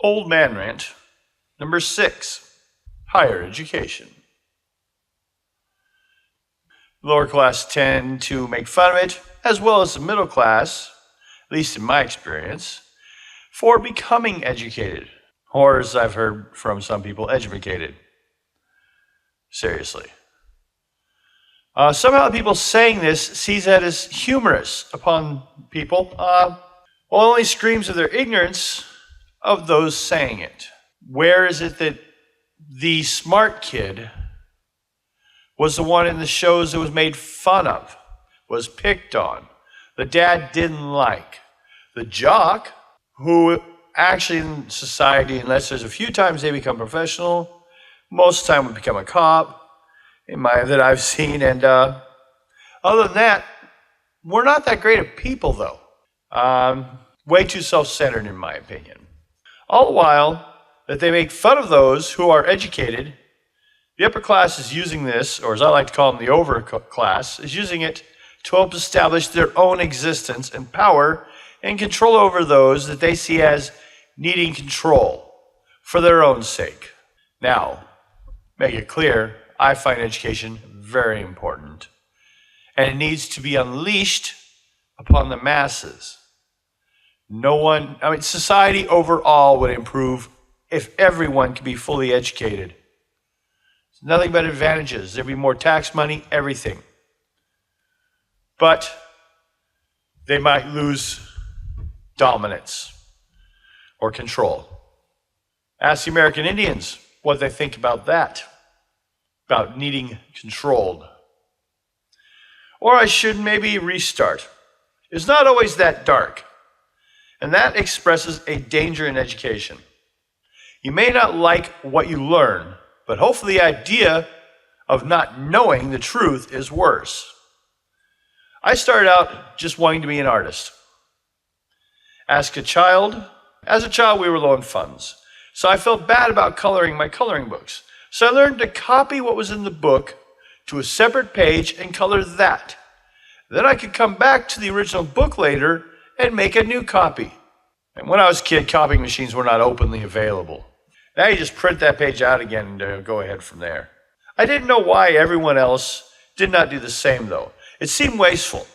Old Man Rant. Number 6, higher education. Lower class tend to make fun of it, as well as the middle class, at least in my experience, for becoming educated. Or, as I've heard from some people, educated. Seriously. Somehow people saying this sees that as humorous upon people, while only screams of their ignorance of those saying it. Where is it that the smart kid was the one in the shows that was made fun of, was picked on, the dad didn't like? The jock, who actually in society, unless there's a few times they become professional, most of the time would become a cop, that I've seen. And other than that, we're not that great of people, though. Way too self-centered, in my opinion. All the while that they make fun of those who are educated, the upper class is using this, or as I like to call them, the overclass, is using it to help establish their own existence and power and control over those that they see as needing control for their own sake. Now, make it clear, I find education very important, and it needs to be unleashed upon the masses. Society overall would improve if everyone could be fully educated. It's nothing but advantages. There'd be more tax money, everything. But they might lose dominance or control. Ask the American Indians what they think about that, about needing controlled. Or I should maybe restart. It's not always that dark, and that expresses a danger in education. You may not like what you learn, but hopefully the idea of not knowing the truth is worse. I started out just wanting to be an artist. As a child, we were low on funds, so I felt bad about coloring my coloring books. So I learned to copy what was in the book to a separate page and color that. Then I could come back to the original book later and make a new copy. And when I was a kid, copying machines were not openly available. Now you just print that page out again and go ahead from there. I didn't know why everyone else did not do the same, though. It seemed wasteful.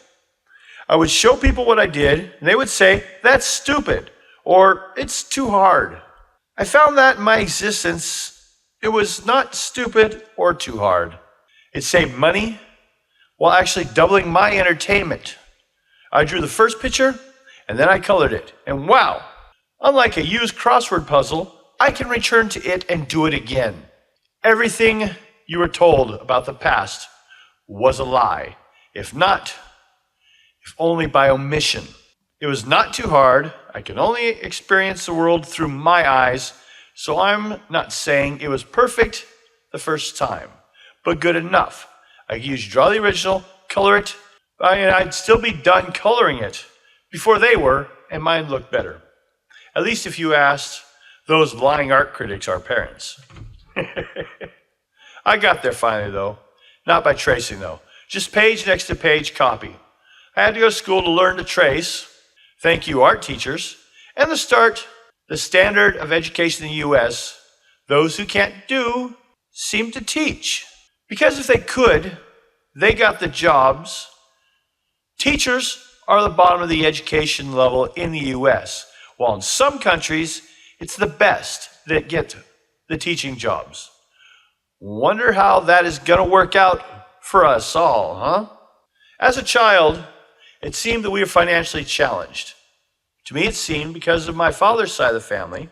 I would show people what I did, and they would say, "That's stupid," or "It's too hard." I found that in my existence, it was not stupid or too hard. It saved money while actually doubling my entertainment. I drew the first picture, and then I colored it. And wow, unlike a used crossword puzzle, I can return to it and do it again. Everything you were told about the past was a lie. If only by omission. It was not too hard. I could only experience the world through my eyes, so I'm not saying it was perfect the first time, but good enough. I could use draw the original, color it, and I'd still be done coloring it before they were, and mine looked better. At least if you asked those lying art critics, our parents. I got there finally, though. Not by tracing, though. Just page next to page copy. I had to go to school to learn to trace. Thank you, art teachers. And to start the standard of education in the U.S., those who can't do seem to teach. Because if they could, they got the jobs. Teachers are the bottom of the education level in the U.S., while in some countries, it's the best that get the teaching jobs. Wonder how that is going to work out for us all, huh? As a child, it seemed that we were financially challenged. To me, it seemed because of my father's side of the family,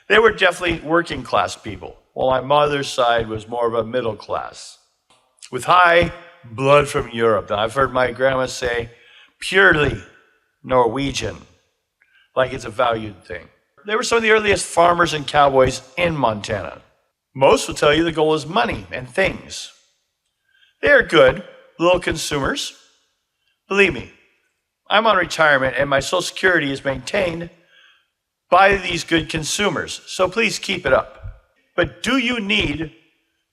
they were definitely working class people, while my mother's side was more of a middle class, with high blood from Europe. Now, I've heard my grandma say, purely Norwegian, like it's a valued thing. They were some of the earliest farmers and cowboys in Montana. Most will tell you the goal is money and things. They are good little consumers. Believe me, I'm on retirement and my Social Security is maintained by these good consumers, so please keep it up. But do you need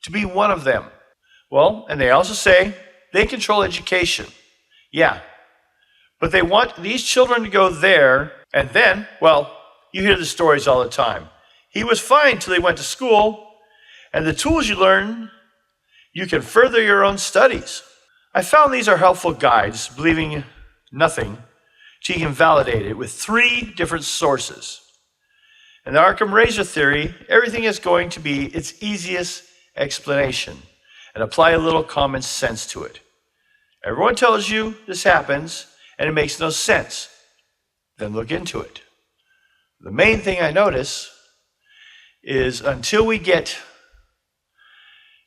to be one of them? Well, and they also say they control education. Yeah, but they want these children to go there, and then, well, you hear the stories all the time. He was fine till he went to school, and the tools you learn, you can further your own studies. I found these are helpful guides, believing nothing, till you can validate it with 3 different sources. In the Occam razor theory, everything is going to be its easiest explanation, and apply a little common sense to it. Everyone tells you this happens, and it makes no sense. Then look into it. The main thing I notice is until we get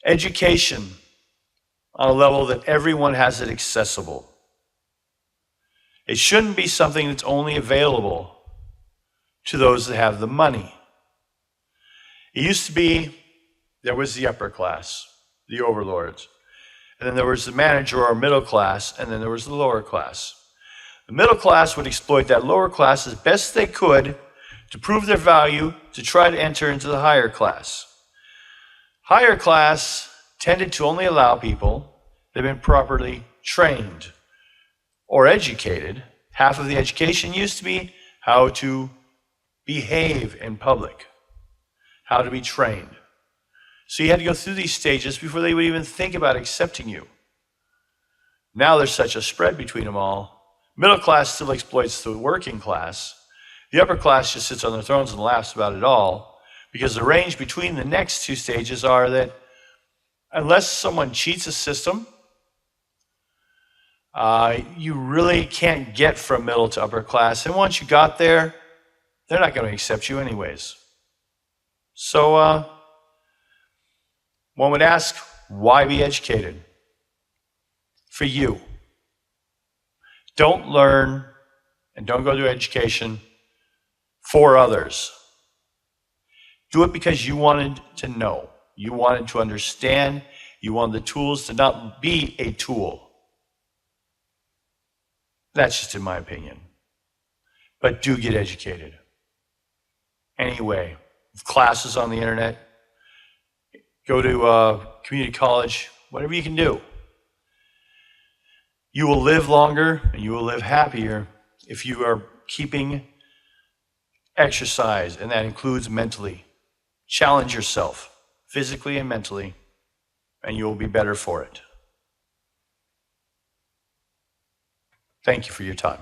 education on a level that everyone has it accessible, it shouldn't be something that's only available to those that have the money. It used to be there was the upper class, the overlords, and then there was the manager or middle class, and then there was the lower class. The middle class would exploit that lower class as best they could to prove their value, to try to enter into the higher class. Higher class tended to only allow people that had been properly trained or educated. Half of the education used to be how to behave in public, how to be trained. So you had to go through these stages before they would even think about accepting you. Now there's such a spread between them all. Middle class still exploits the working class. The upper class just sits on their thrones and laughs about it all, because the range between the next 2 stages are that unless someone cheats the system, you really can't get from middle to upper class. And once you got there, they're not going to accept you anyways. So one would ask, why be educated? For you. Don't learn and don't go to education for others. Do it because you wanted to know. You wanted to understand. You wanted the tools to not be a tool. That's just in my opinion. But do get educated. Anyway, classes on the internet, go to community college, whatever you can do. You will live longer and you will live happier if you are keeping exercise, and that includes mentally. Challenge yourself, physically and mentally, and you will be better for it. Thank you for your time.